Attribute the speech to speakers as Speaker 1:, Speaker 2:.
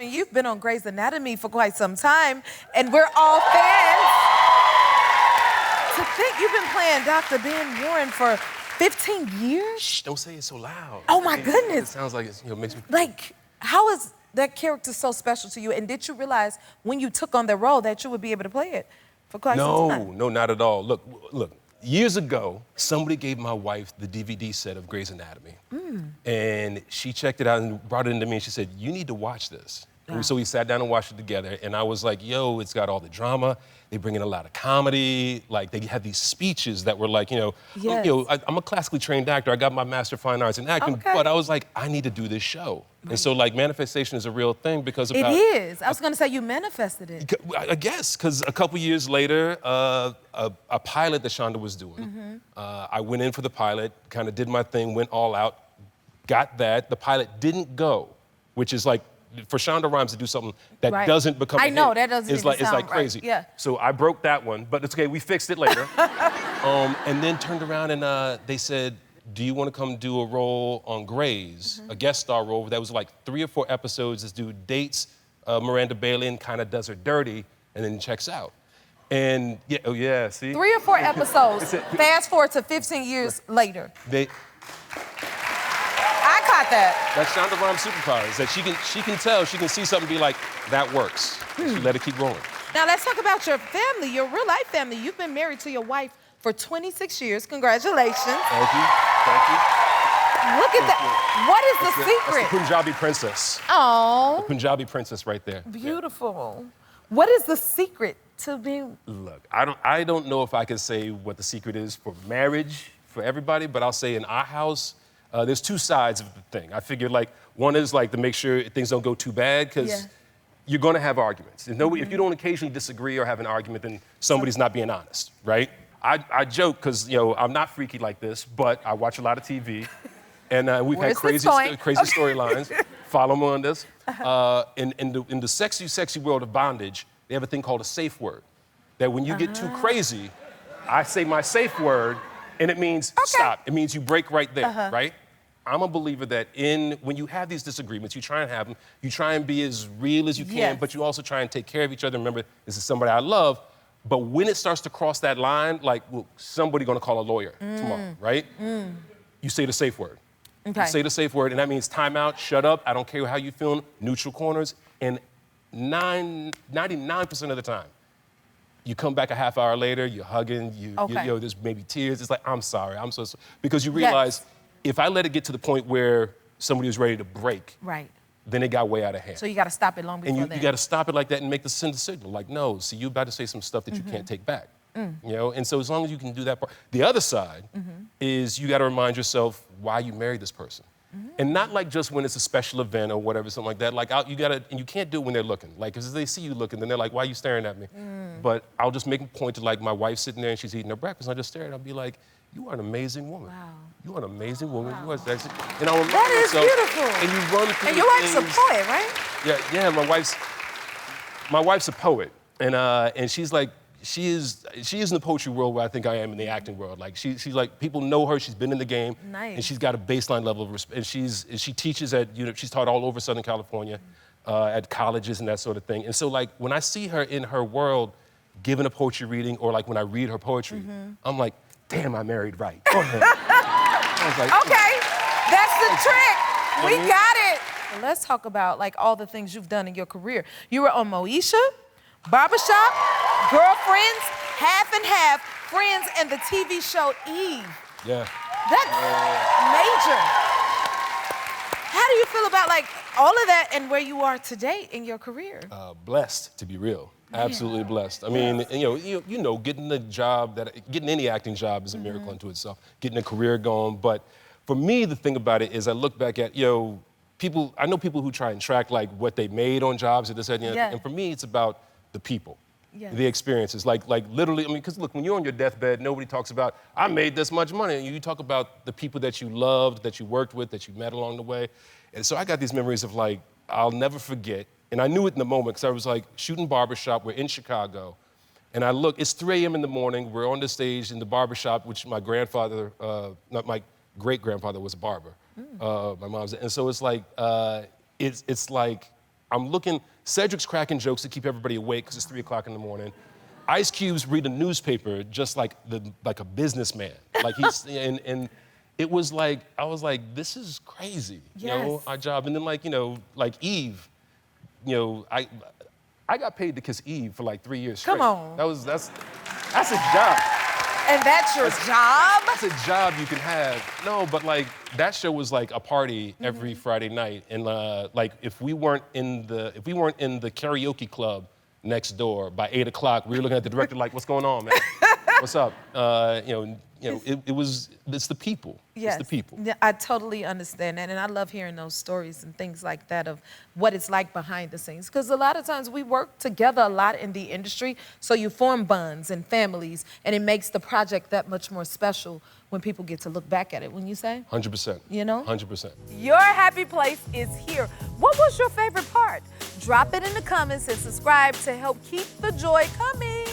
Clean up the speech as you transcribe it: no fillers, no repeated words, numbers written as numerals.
Speaker 1: You've been on Grey's Anatomy for quite some time, and we're all fans. To think you've been playing Dr. Ben Warren for 15 years?
Speaker 2: Shh, don't say it so loud.
Speaker 1: Oh my goodness.
Speaker 2: It sounds like it makes me...
Speaker 1: Like, how is that character so special to you? And did you realize when you took on the role that you would be able to play it for quite some time?
Speaker 2: No, not at all. Look, years ago, somebody gave my wife the DVD set of Grey's Anatomy. And she checked it out and brought it into me and she said, you need to watch this. So we sat down and watched it together, and I was like, yo, it's got all the drama. They bring in a lot of comedy. Like, they had these speeches that were like,
Speaker 1: Yes.
Speaker 2: I'm a classically trained actor. I got my Master of Fine Arts in acting, but I was like, I need to do this show. Right. And so, like, manifestation is a real thing because
Speaker 1: It is. I was going to say you manifested it.
Speaker 2: I guess, because a couple years later, a pilot that Shonda was doing, I went in for the pilot, kind of did my thing, went all out, got that. The pilot didn't go, which is like, for Shonda Rhimes to do something that doesn't become a hit,
Speaker 1: that doesn't
Speaker 2: it's like crazy.
Speaker 1: Right. Yeah.
Speaker 2: So I broke that one, but it's okay, we fixed it later. And then turned around and they said, do you want to come do a role on Grey's, a guest star role that was like 3 or 4 episodes. This dude dates Miranda Bailey and kind of does her dirty and then checks out. And yeah, see?
Speaker 1: 3 or 4 episodes. Fast forward to 15 years later. I caught that.
Speaker 2: That's Shonda Rhimes' superpower, is that she can tell, she can see something and be like, that works. She let it keep rolling.
Speaker 1: Now let's talk about your family, your real life family. You've been married to your wife for 26 years. Congratulations.
Speaker 2: Thank you.
Speaker 1: Look at that. What is the secret?
Speaker 2: That's the Punjabi princess.
Speaker 1: Oh.
Speaker 2: The Punjabi princess right there.
Speaker 1: Beautiful. What is the secret to being...
Speaker 2: Look, I don't know if I can say what the secret is for marriage for everybody, but I'll say in our house, there's 2 sides of the thing. I figure, like, one is like to make sure things don't go too bad, because you're gonna have arguments. If you don't occasionally disagree or have an argument, then somebody's not being honest, right? I joke, because, I'm not freaky like this, but I watch a lot of TV, and we've had crazy storylines. Follow me on this. In the sexy world of bondage, they have a thing called a safe word. That when you get too crazy, I say my safe word, and it means stop. It means you break right there, right? I'm a believer that when you have these disagreements, you try and have them, you try and be as real as you can, but you also try and take care of each other. Remember, this is somebody I love. But when it starts to cross that line, like, well, somebody's gonna call a lawyer tomorrow, right? You say the safe word.
Speaker 1: Okay.
Speaker 2: You say the safe word, and that means time out, shut up, I don't care how you're feeling, neutral corners, and 99% of the time, you come back a half hour later, you're hugging, there's maybe tears. It's like, I'm sorry, I'm so sorry. Because you realize, if I let it get to the point where somebody was ready to break, then it got way out of hand.
Speaker 1: So you got to stop it long before
Speaker 2: And you got to stop it like that and make the signal. Like, no, see, you're about to say some stuff that you can't take back. And so as long as you can do that part. The other side is you got to remind yourself why you married this person. And not like just when it's a special event or whatever, something like that. Like, and you can't do it when they're looking. Like, because they see you looking, then they're like, why are you staring at me? But I'll just make a point to, like, my wife sitting there and she's eating her breakfast, and I just stare at her and I'll be like, you are an amazing woman.
Speaker 1: Wow.
Speaker 2: You are an amazing woman.
Speaker 1: Wow.
Speaker 2: You are sexy. And I will
Speaker 1: that is beautiful.
Speaker 2: And you run through
Speaker 1: And your wife's a poet, right?
Speaker 2: Yeah, my wife's a poet. And she's like, she is in the poetry world where I think I am in the acting world. Like, she's like, people know her, she's been in the game.
Speaker 1: Nice. And
Speaker 2: she's got a baseline level of respect. And she teaches at, she's taught all over Southern California, at colleges and that sort of thing. And so, like, when I see her in her world giving a poetry reading, or like when I read her poetry, I'm like, damn, I married right. Go ahead. I was like,
Speaker 1: okay, that's the trick. We got it. Well, let's talk about, like, all the things you've done in your career. You were on Moesha, Barbershop, Girlfriends, Half and Half, Friends, and the TV show Eve.
Speaker 2: Yeah.
Speaker 1: That's major. How do you feel about, like, all of that and where you are today in your career?
Speaker 2: Blessed, to be real. Absolutely blessed. I mean, getting any acting job is a miracle unto itself. Getting a career going, but for me, the thing about it is I look back at, people. I know people who try and track, like, what they made on jobs or this and that. And for me, it's about the people, the experiences. Like literally. I mean, because look, when you're on your deathbed, nobody talks about, I made this much money. You talk about the people that you loved, that you worked with, that you met along the way. And so I got these memories of, like, I'll never forget. And I knew it in the moment, because I was, like, shooting Barbershop. We're in Chicago. And I look, it's 3 a.m. in the morning. We're on the stage in the barbershop, which my grandfather, not my great-grandfather, was a barber. My mom's, and so it's like, it's like I'm looking, Cedric's cracking jokes to keep everybody awake because it's 3 o'clock in the morning. Ice Cube's reading a newspaper just like a businessman. Like he's, and it was like, I was like, this is crazy, you know, our job. And then like, you know, like Eve, you know, I got paid to kiss Eve for like 3 years straight.
Speaker 1: Come on.
Speaker 2: That's a job.
Speaker 1: And that's your job?
Speaker 2: That's a job you can have. No, but like that show was like a party every Friday night, and like if we weren't in the karaoke club next door by 8 o'clock, we were looking at the director like, "What's going on, man? What's up?" It's the people.
Speaker 1: Yes.
Speaker 2: It's the people.
Speaker 1: Yeah, I totally understand that, and I love hearing those stories and things like that of what it's like behind the scenes. Because a lot of times we work together a lot in the industry, so you form bonds and families, and it makes the project that much more special when people get to look back at it, wouldn't you say?
Speaker 2: 100%.
Speaker 1: You know?
Speaker 2: 100%.
Speaker 1: Your happy place is here. What was your favorite part? Drop it in the comments and subscribe to help keep the joy coming.